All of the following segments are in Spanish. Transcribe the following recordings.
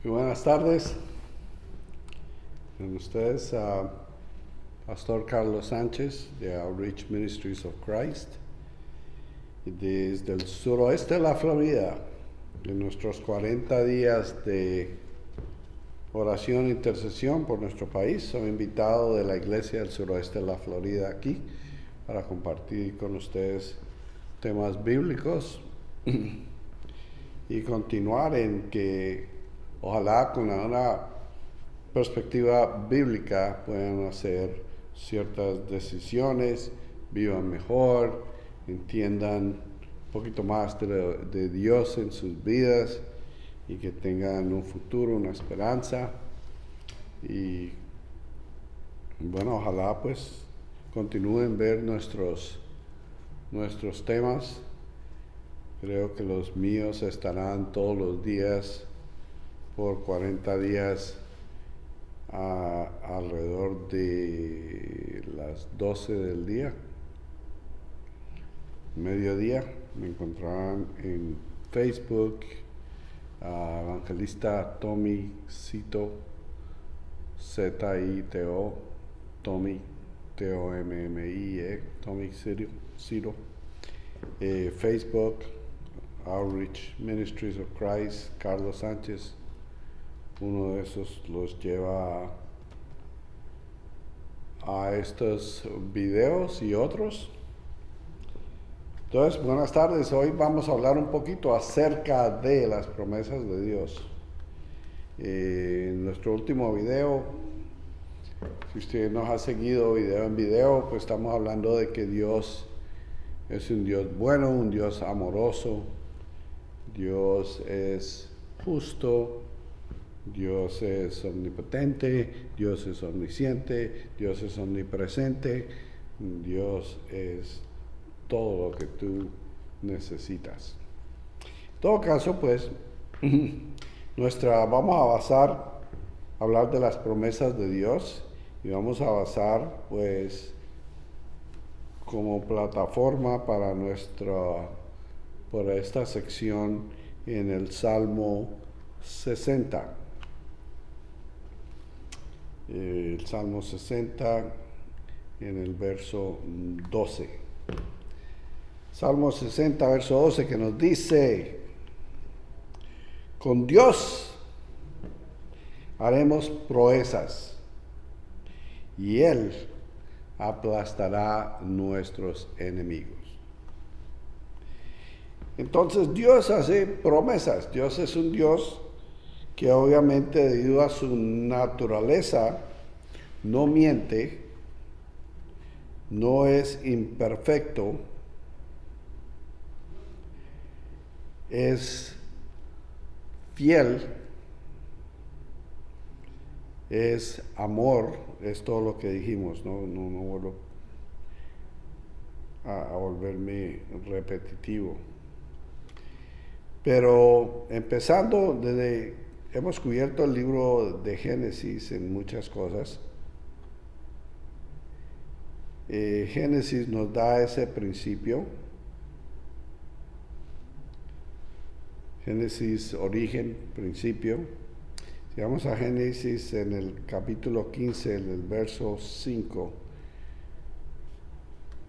Y buenas tardes. Con ustedes, Pastor Carlos Sánchez de Outreach Ministries of Christ, desde el suroeste de la Florida, en nuestros 40 días de oración e intercesión por nuestro país. Soy invitado de la iglesia del suroeste de la Florida aquí para compartir con ustedes temas bíblicos y continuar en que ojalá con una perspectiva bíblica puedan hacer ciertas decisiones, vivan mejor, entiendan un poquito más de Dios en sus vidas y que tengan un futuro, una esperanza. Y bueno, ojalá pues continúen ver nuestros temas. Creo que los míos estarán todos los días por 40 días alrededor de las 12 del día, mediodía. Me encontrarán en Facebook, evangelista Tommy Cito, Z-I-T-O, Tommy, T-O-M-M-I-E, Tommy Cito, Facebook, Outreach Ministries of Christ, Carlos Sánchez. Uno de esos los lleva a estos videos y otros. Entonces, buenas tardes. Hoy vamos a hablar un poquito acerca de las promesas de Dios. En nuestro último video, si usted nos ha seguido video en video, pues estamos hablando de que Dios es un Dios bueno, un Dios amoroso, Dios es justo, Dios es omnipotente, Dios es omnisciente, Dios es omnipresente, Dios es todo lo que tú necesitas. En todo caso, pues, vamos a hablar de las promesas de Dios y vamos a basar, pues, como plataforma para esta sección en el Salmo 60. El Salmo 60 en el verso 12. Salmo 60, verso 12, que nos dice: con Dios haremos proezas y Él aplastará nuestros enemigos. Entonces Dios hace promesas. Dios es un Dios que obviamente debido a su naturaleza no miente, no es imperfecto, es fiel, es amor, es todo lo que dijimos, no vuelvo a volverme repetitivo. Pero empezando hemos cubierto el libro de Génesis en muchas cosas. Génesis nos da ese principio. Génesis, origen, principio. Si vamos a Génesis en el capítulo 15, en el verso 5,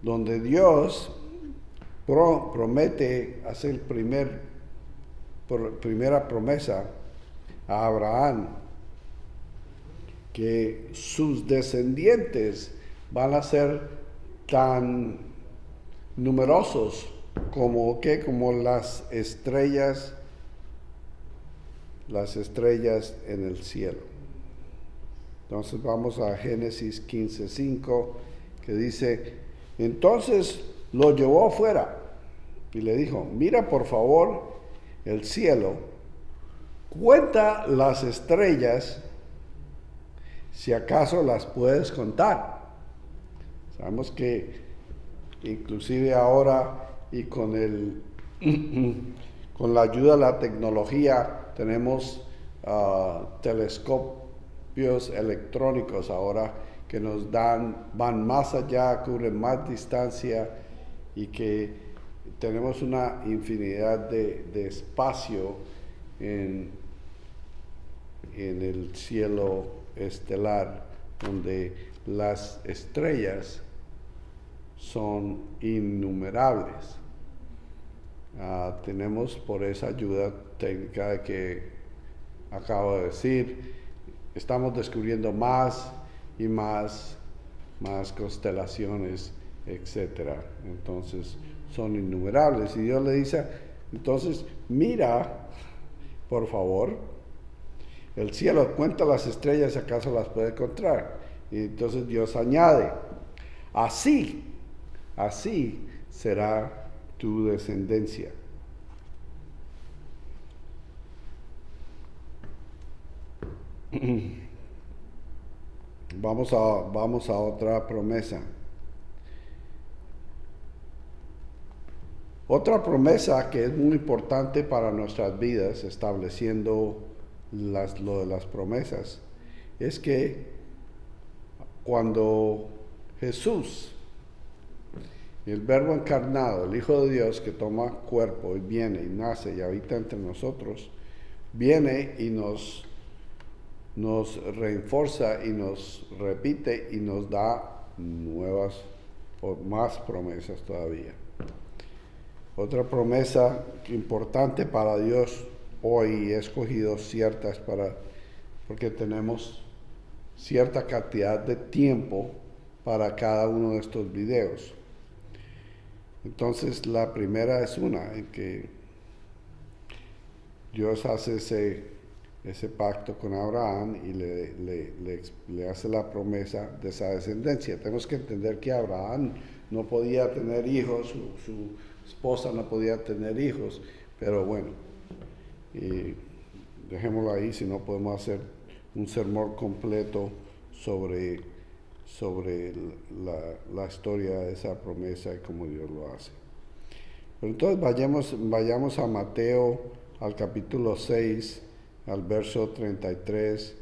donde Dios promete hacer primera promesa a Abraham, que sus descendientes van a ser tan numerosos como las estrellas en el cielo. Entonces vamos a Génesis 15:5, que dice: entonces lo llevó afuera y le dijo: mira por favor el cielo, cuenta las estrellas, si acaso las puedes contar. Sabemos que inclusive ahora y con la ayuda de la tecnología tenemos telescopios electrónicos ahora que van más allá, cubren más distancia y que tenemos una infinidad de espacio en en el cielo estelar, donde las estrellas son innumerables. Tenemos por esa ayuda técnica que acabo de decir, estamos descubriendo más y más constelaciones, etcétera. Entonces son innumerables. Y Dios le dice, entonces mira, por favor, el cielo, cuenta las estrellas, acaso las puede encontrar. Y entonces Dios añade, así será tu descendencia. Vamos a otra promesa. Otra promesa que es muy importante para nuestras vidas, estableciendo lo de las promesas, es que cuando Jesús, el Verbo encarnado, el Hijo de Dios que toma cuerpo y viene y nace y habita entre nosotros, viene y nos refuerza y nos repite y nos da nuevas o más promesas todavía. Otra promesa importante para Dios hoy, he escogido ciertas porque tenemos cierta cantidad de tiempo para cada uno de estos videos. Entonces la primera es una en que Dios hace ese pacto con Abraham y le hace la promesa de esa descendencia. Tenemos que entender que Abraham no podía tener hijos, su esposa no podía tener hijos, pero bueno, dejémoslo ahí, si no podemos hacer un sermón completo sobre la historia de esa promesa y cómo Dios lo hace. Pero entonces vayamos a Mateo, al capítulo 6, al verso 33.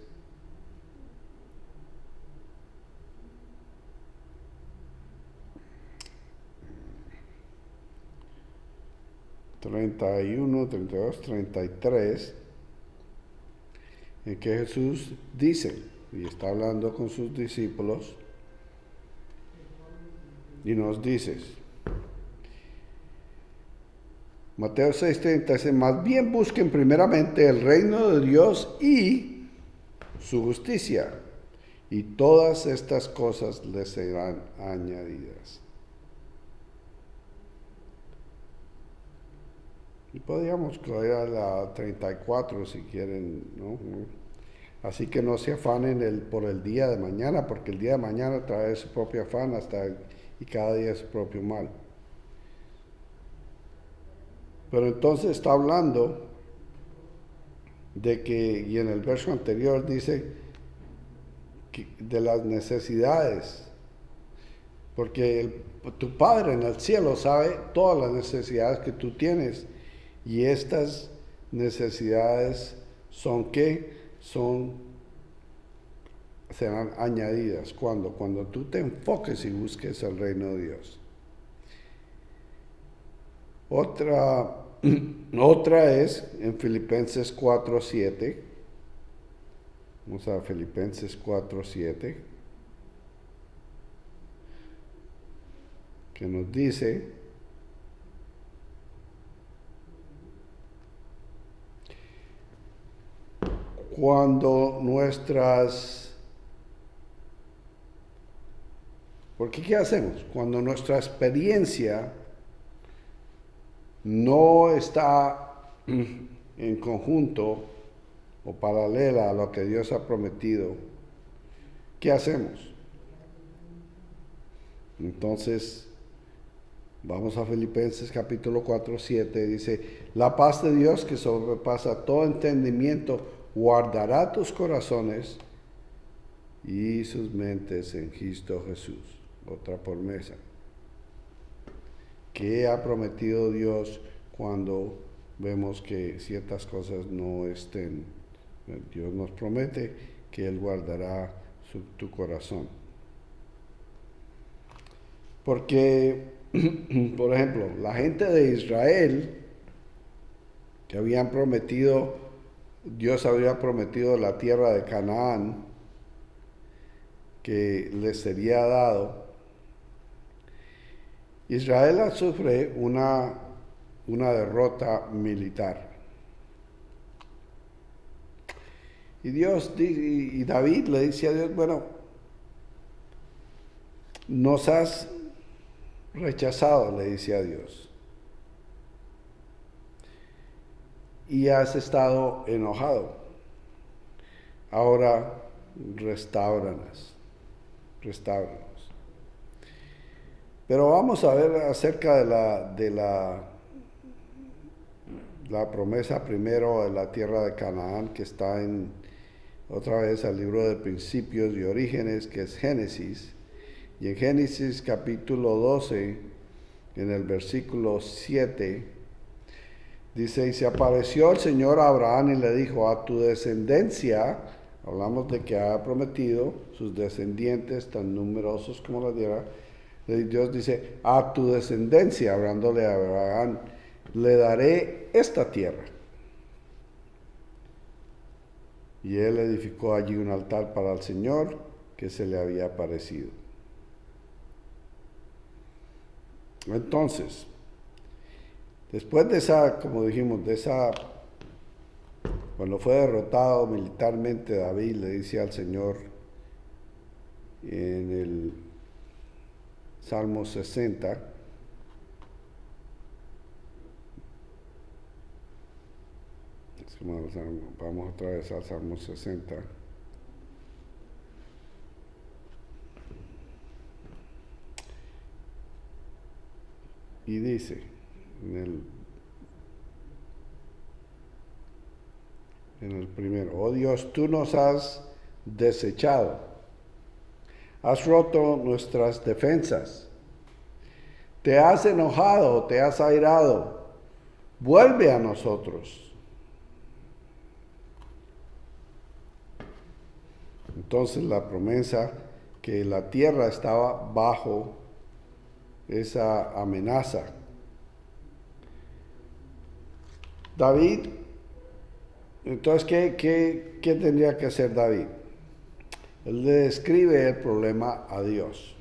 31, 32, 33, en que Jesús dice, y está hablando con sus discípulos, y nos dice, Mateo 6:30 dice, más bien busquen primeramente el reino de Dios y su justicia, y todas estas cosas les serán añadidas. Y podríamos coger a la 34 si quieren, ¿no? Así que no se afanen por el día de mañana, porque el día de mañana trae su propio afán y cada día su propio mal. Pero entonces está hablando de que, y en el verso anterior dice, de las necesidades, porque tu Padre en el cielo sabe todas las necesidades que tú tienes, y estas necesidades son serán añadidas cuando tú te enfoques y busques el reino de Dios. Otra es en Filipenses 4:7. Vamos a Filipenses 4:7, que nos dice, porque ¿qué hacemos? Cuando nuestra experiencia no está en conjunto o paralela a lo que Dios ha prometido, ¿qué hacemos? Entonces, vamos a Filipenses capítulo 4:7, dice, la paz de Dios que sobrepasa todo entendimiento, guardará tus corazones y sus mentes en Cristo Jesús. Otra promesa. ¿Qué ha prometido Dios cuando vemos que ciertas cosas no estén? Dios nos promete que Él guardará tu corazón. Porque, por ejemplo, la gente de Israel, que habían prometido Dios había prometido la tierra de Canaán que les sería dado. Israel sufre una derrota militar. Y David le dice a Dios, bueno, nos has rechazado, le dice a Dios. Y has estado enojado. Ahora restáuranos. Pero vamos a ver acerca de la promesa primero de la tierra de Canaán, que está otra vez al libro de Principios y Orígenes, que es Génesis. Y en Génesis capítulo 12, en el versículo 7, dice, y se apareció el Señor a Abraham y le dijo, a tu descendencia, hablamos de que ha prometido sus descendientes tan numerosos como la tierra, Dios dice, a tu descendencia, hablándole a Abraham, le daré esta tierra. Y él edificó allí un altar para el Señor que se le había aparecido. Entonces, después de esa, como dijimos, cuando fue derrotado militarmente, David le dice al Señor en el Salmo 60, vamos otra vez al Salmo 60. Y dice, en el primero, oh Dios, tú nos has desechado, has roto nuestras defensas, te has enojado, te has airado, vuelve a nosotros. Entonces la promesa que la tierra estaba bajo esa amenaza. David, entonces, ¿qué tendría que hacer David? Él le describe el problema a Dios.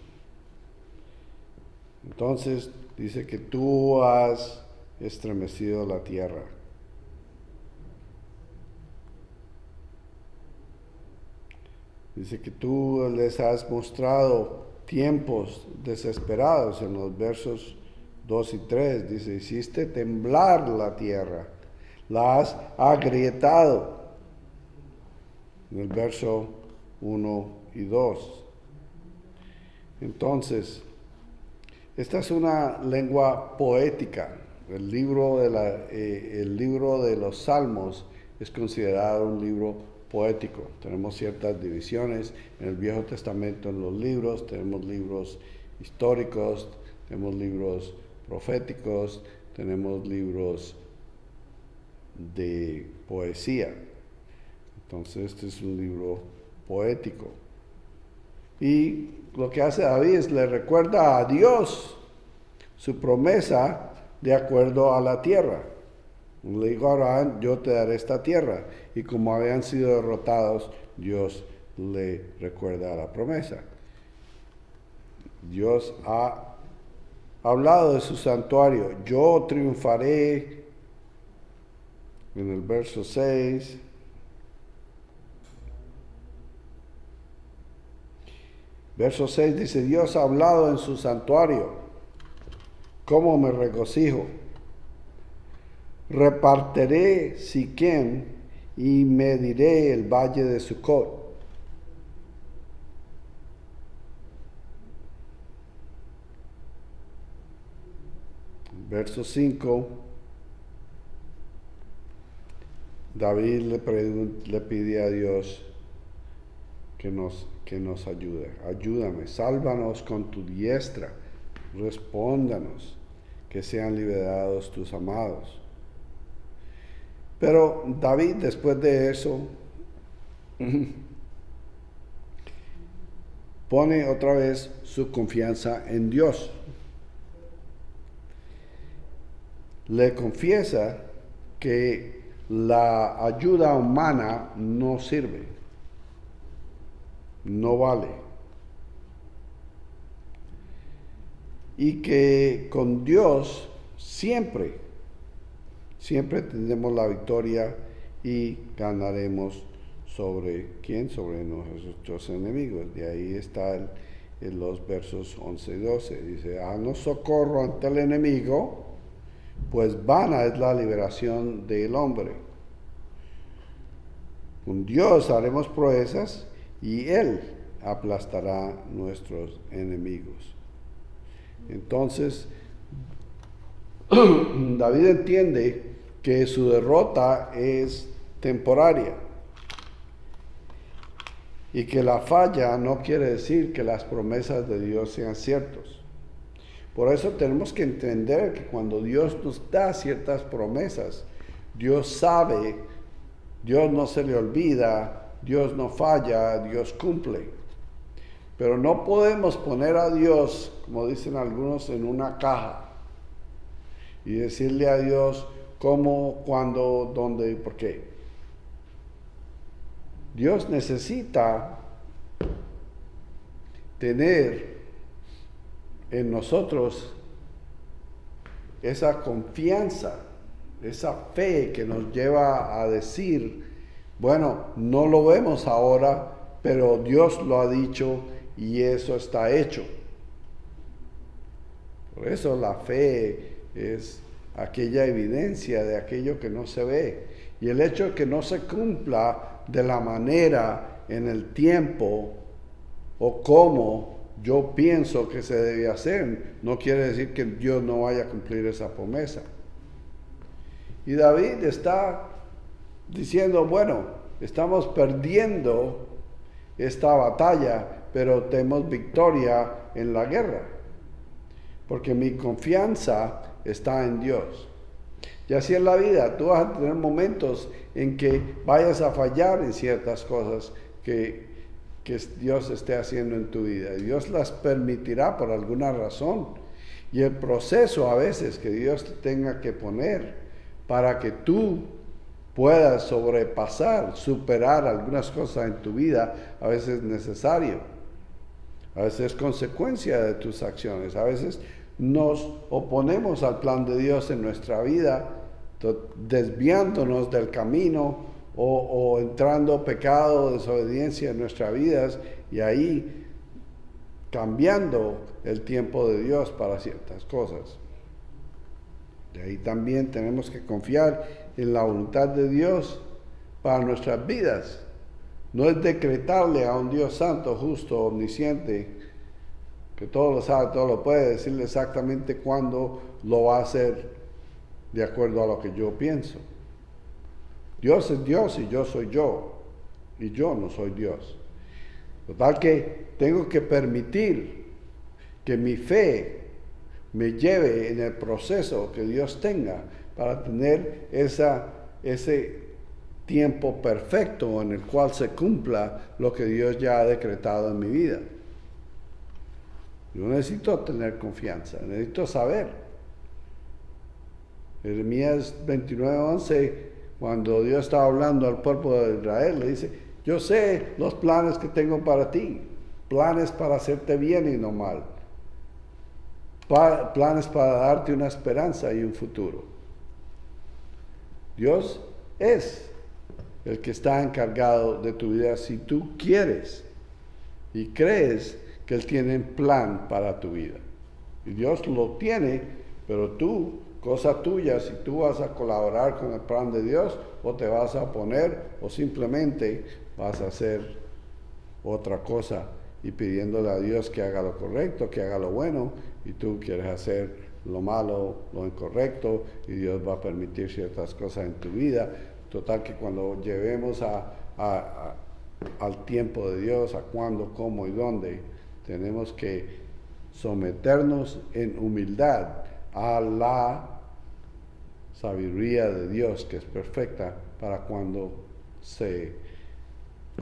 Entonces dice que tú has estremecido la tierra. Dice que tú les has mostrado tiempos desesperados en los versos 2 y 3. Dice, hiciste temblar la tierra, la has agrietado. En el verso 1 y 2. Entonces, esta es una lengua poética. El libro de los Salmos es considerado un libro poético. Tenemos ciertas divisiones en el Viejo Testamento en los libros, tenemos libros históricos, tenemos libros proféticos, tenemos libros de poesía. Entonces este es un libro poético. Y lo que hace David es le recuerda a Dios su promesa de acuerdo a la tierra. Le dijo a Abraham, yo te daré esta tierra. Y como habían sido derrotados, Dios le recuerda la promesa. Dios ha hablado de su santuario. Yo triunfaré. En el verso 6. Verso 6 dice, Dios ha hablado en su santuario. ¿Cómo me regocijo? Repartiré Siquem y mediré el valle de Sucot. Verso 5. David le pide a Dios que nos ayude. Ayúdame, sálvanos con tu diestra, respóndanos, que sean liberados tus amados. Pero David, después de eso, pone otra vez su confianza en Dios. Le confiesa que la ayuda humana no sirve, no vale. Y que con Dios siempre tendremos la victoria y ganaremos sobre ¿quién? Sobre nuestros enemigos. De ahí está en los versos 11 y 12. Dice, no socorro ante el enemigo, pues vana es la liberación del hombre. Con Dios haremos proezas y Él aplastará nuestros enemigos. Entonces, David entiende que su derrota es temporaria y que la falla no quiere decir que las promesas de Dios sean ciertas. Por eso tenemos que entender que cuando Dios nos da ciertas promesas, Dios sabe, Dios no se le olvida, Dios no falla, Dios cumple. Pero no podemos poner a Dios, como dicen algunos, en una caja y decirle a Dios cómo, cuándo, dónde y por qué. Dios necesita tener en nosotros esa confianza, esa fe que nos lleva a decir, bueno, no lo vemos ahora, pero Dios lo ha dicho y eso está hecho. Por eso la fe es aquella evidencia de aquello que no se ve. Y el hecho de que no se cumpla de la manera, en el tiempo o como yo pienso que se debe hacer, no quiere decir que Dios no vaya a cumplir esa promesa. Y David está diciendo, bueno, estamos perdiendo esta batalla, pero tenemos victoria en la guerra, porque mi confianza está en Dios. Y así es la vida, tú vas a tener momentos en que vayas a fallar en ciertas cosas que Dios esté haciendo en tu vida. Y Dios las permitirá por alguna razón. Y el proceso a veces que Dios te tenga que poner para que tú puedas sobrepasar, superar algunas cosas en tu vida, a veces es necesario. A veces es consecuencia de tus acciones. A veces nos oponemos al plan de Dios en nuestra vida, desviándonos del camino o entrando pecado, desobediencia en nuestras vidas y ahí cambiando el tiempo de Dios para ciertas cosas. De ahí también tenemos que confiar en la voluntad de Dios para nuestras vidas. No es decretarle a un Dios santo, justo, omnisciente, que todo lo sabe, todo lo puede, decirle exactamente cuándo lo va a hacer de acuerdo a lo que yo pienso. Dios es Dios y yo soy yo, y yo no soy Dios. Total que tengo que permitir que mi fe me lleve en el proceso que Dios tenga para tener ese tiempo perfecto en el cual se cumpla lo que Dios ya ha decretado en mi vida. Yo necesito tener confianza, necesito saber. Jeremías 29:11, cuando Dios estaba hablando al pueblo de Israel, le dice, yo sé los planes que tengo para ti, planes para hacerte bien y no mal, planes para darte una esperanza y un futuro. Dios es el que está encargado de tu vida si tú quieres y crees que Él tiene un plan para tu vida. Y Dios lo tiene, pero tú, cosa tuya, si tú vas a colaborar con el plan de Dios o te vas a oponer o simplemente vas a hacer otra cosa y pidiéndole a Dios que haga lo correcto, que haga lo bueno, y tú quieres hacer lo malo, lo incorrecto, y Dios va a permitir ciertas cosas en tu vida. Total que cuando llevemos al tiempo de Dios, a cuándo, cómo y dónde, tenemos que someternos en humildad a la sabiduría de Dios, que es perfecta para cuando se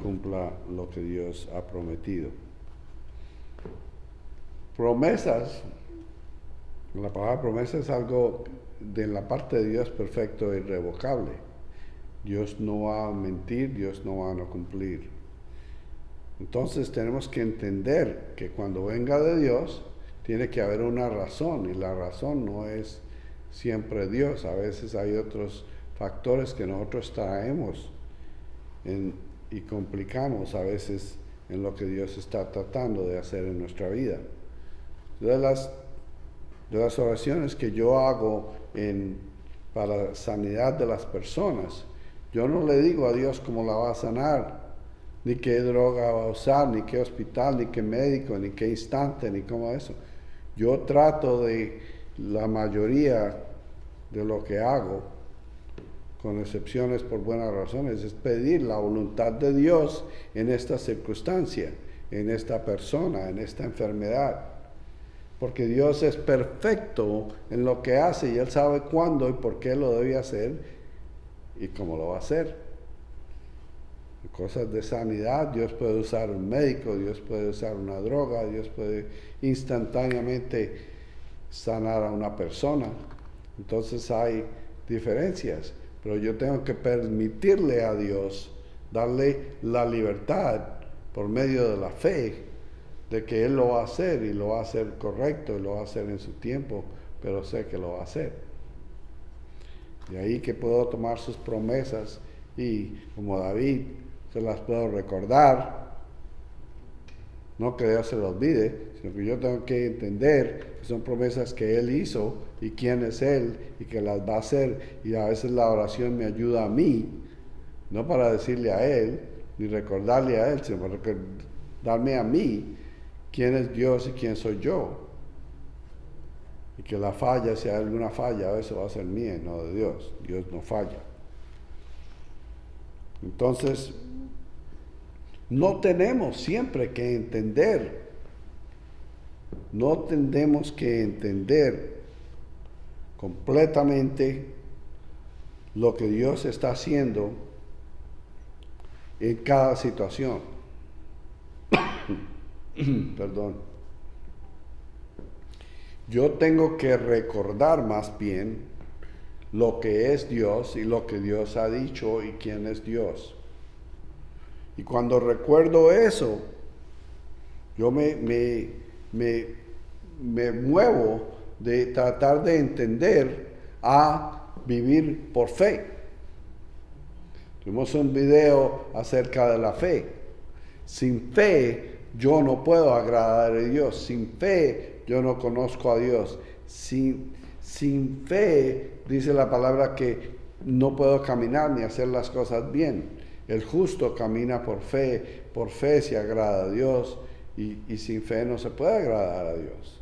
cumpla lo que Dios ha prometido. Promesas, la palabra promesa es algo de la parte de Dios perfecto e irrevocable. Dios no va a mentir, Dios no va a no cumplir. Entonces tenemos que entender que cuando venga de Dios, tiene que haber una razón, y la razón no es siempre Dios. A veces hay otros factores que nosotros traemos y complicamos a veces en lo que Dios está tratando de hacer en nuestra vida. De las oraciones que yo hago para la sanidad de las personas, yo no le digo a Dios cómo la va a sanar, ni qué droga va a usar, ni qué hospital, ni qué médico, ni qué instante, ni cómo eso. Yo trato de la mayoría de lo que hago, con excepciones por buenas razones, es pedir la voluntad de Dios en esta circunstancia, en esta persona, en esta enfermedad. Porque Dios es perfecto en lo que hace y Él sabe cuándo y por qué lo debe hacer y cómo lo va a hacer. En cosas de sanidad, Dios puede usar un médico, Dios puede usar una droga, Dios puede instantáneamente sanar a una persona. Entonces hay diferencias, pero yo tengo que permitirle a Dios, darle la libertad por medio de la fe, de que Él lo va a hacer y lo va a hacer correcto y lo va a hacer en su tiempo, pero sé que lo va a hacer. De ahí que puedo tomar sus promesas y, como David, se las puedo recordar. No que Dios se lo olvide, sino que yo tengo que entender que son promesas que Él hizo y quién es Él y que las va a hacer. Y a veces la oración me ayuda a mí, no para decirle a Él, ni recordarle a Él, sino para recordarme a mí quién es Dios y quién soy yo. Y que la falla, si hay alguna falla, eso va a ser mía y no de Dios. Dios no falla. Entonces, no tenemos siempre que entender, no tenemos que entender completamente lo que Dios está haciendo en cada situación. Perdón. Yo tengo que recordar más bien lo que es Dios y lo que Dios ha dicho y quién es Dios. Y cuando recuerdo eso, yo me muevo de tratar de entender a vivir por fe. Tuvimos un video acerca de la fe. Sin fe yo no puedo agradar a Dios. Sin fe yo no conozco a Dios. Sin fe dice la palabra que no puedo caminar ni hacer las cosas bien. El justo camina por fe se agrada a Dios y sin fe no se puede agradar a Dios.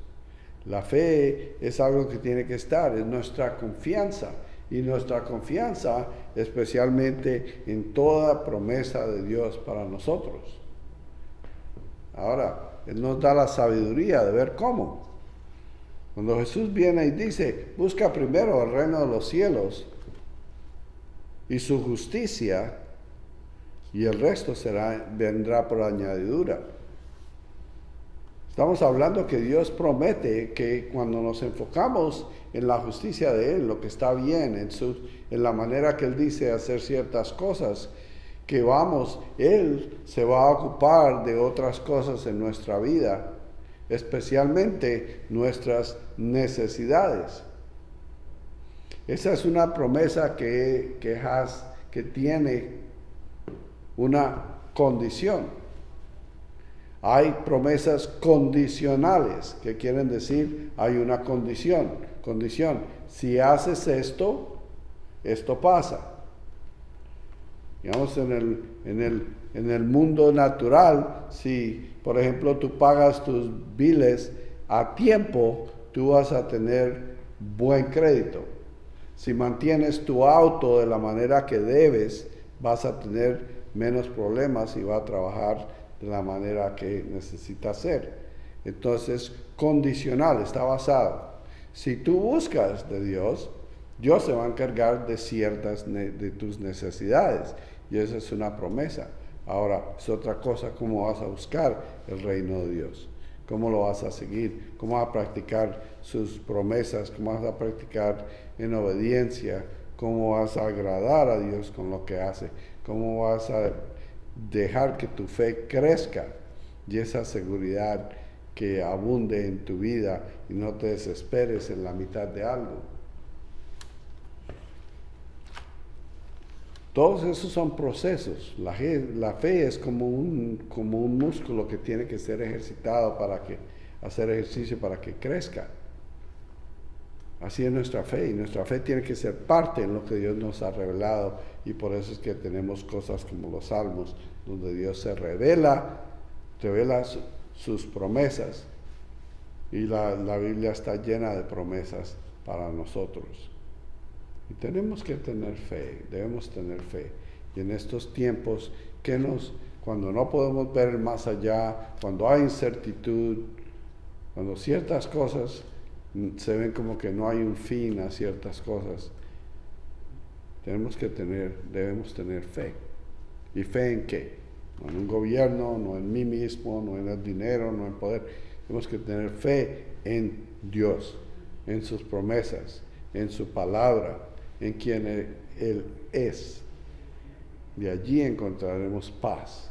La fe es algo que tiene que estar, es nuestra confianza y nuestra confianza especialmente en toda promesa de Dios para nosotros. Ahora, Él nos da la sabiduría de ver cómo. Cuando Jesús viene y dice, busca primero el reino de los cielos y su justicia, y el resto vendrá por añadidura. Estamos hablando que Dios promete que cuando nos enfocamos en la justicia de Él, lo que está bien, en la manera que Él dice hacer ciertas cosas, que Él se va a ocupar de otras cosas en nuestra vida, especialmente nuestras necesidades. Esa es una promesa que tiene una condición. Hay promesas condicionales, que quieren decir hay una condición. Si haces esto, esto pasa. Digamos, en el mundo natural, si por ejemplo tú pagas tus biles a tiempo, tú vas a tener buen crédito. Si mantienes tu auto de la manera que debes, vas a tener menos problemas y va a trabajar de la manera que necesita hacer. Entonces, condicional, está basado. Si tú buscas de Dios, Dios se va a encargar de ciertas de tus necesidades y esa es una promesa. Ahora, es otra cosa cómo vas a buscar el reino de Dios, cómo lo vas a seguir, cómo vas a practicar sus promesas, cómo vas a practicar en obediencia, ¿Cómo vas a agradar a Dios con lo que hace? ¿Cómo vas a dejar que tu fe crezca y esa seguridad que abunde en tu vida y no te desesperes en la mitad de algo? Todos esos son procesos. La fe es como un músculo que tiene que ser ejercitado hacer ejercicio para que crezca. Así es nuestra fe, y nuestra fe tiene que ser parte en lo que Dios nos ha revelado, y por eso es que tenemos cosas como los Salmos, donde Dios se revela sus promesas, y la Biblia está llena de promesas para nosotros. Y tenemos que tener fe, debemos tener fe. Y en estos tiempos, cuando no podemos ver el más allá, cuando hay incertidumbre, cuando ciertas cosas se ven como que no hay un fin a ciertas cosas, debemos tener fe. ¿Y fe en qué? No en un gobierno, no en mí mismo, no en el dinero, no en poder. Tenemos que tener fe en Dios, en sus promesas, en su palabra, en quien Él es. De allí encontraremos paz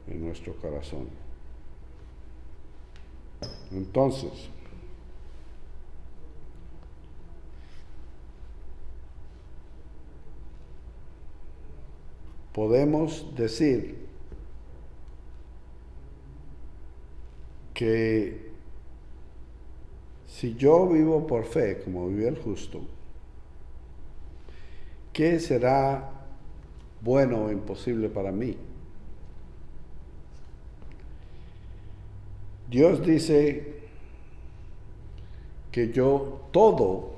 en nuestro corazón. Entonces, podemos decir que si yo vivo por fe, como vive el justo, ¿qué será bueno o imposible para mí? Dios dice que yo todo,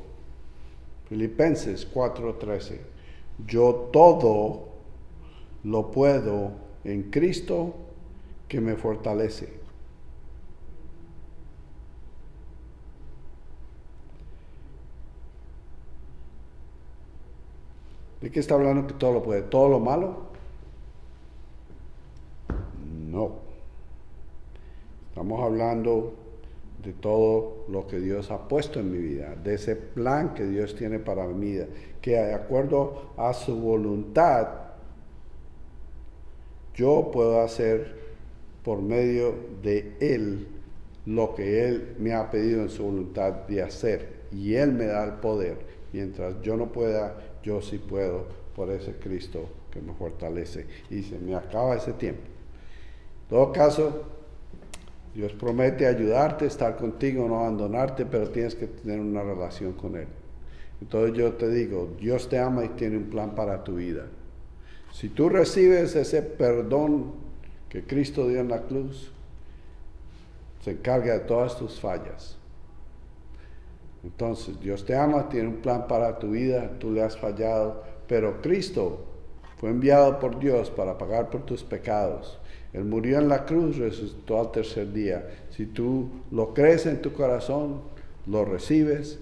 Filipenses 4:13, yo todo lo puedo en Cristo que me fortalece. ¿De qué está hablando que todo lo puede? ¿Todo lo malo? No. Estamos hablando de todo lo que Dios ha puesto en mi vida, de ese plan que Dios tiene para mi vida, que de acuerdo a su voluntad, yo puedo hacer por medio de Él lo que Él me ha pedido en su voluntad de hacer. Y Él me da el poder. Mientras yo no pueda, yo sí puedo por ese Cristo que me fortalece. Y se me acaba ese tiempo. En todo caso, Dios promete ayudarte, estar contigo, no abandonarte, pero tienes que tener una relación con Él. Entonces yo te digo, Dios te ama y tiene un plan para tu vida. Si tú recibes ese perdón que Cristo dio en la cruz, se encarga de todas tus fallas. Entonces, Dios te ama, tiene un plan para tu vida, tú le has fallado, pero Cristo fue enviado por Dios para pagar por tus pecados. Él murió en la cruz, resucitó al tercer día. Si tú lo crees en tu corazón, lo recibes,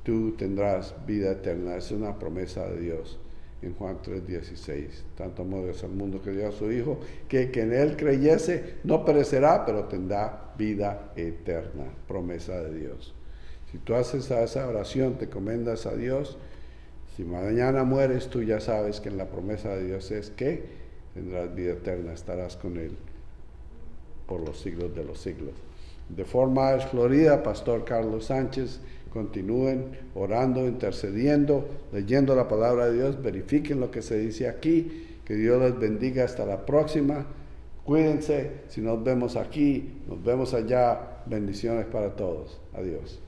tú tendrás vida eterna. Es una promesa de Dios en Juan 3:16. Tanto amó Dios al mundo que dio a su Hijo, que en Él creyese no perecerá, pero tendrá vida eterna. Promesa de Dios. Si tú haces esa oración, te encomiendas a Dios, si mañana mueres, tú ya sabes que en la promesa de Dios es que tendrás vida eterna, estarás con Él por los siglos de los siglos. De forma florida, Pastor Carlos Sánchez, continúen orando, intercediendo, leyendo la palabra de Dios, verifiquen lo que se dice aquí, que Dios les bendiga hasta la próxima. Cuídense, si nos vemos aquí, nos vemos allá, bendiciones para todos. Adiós.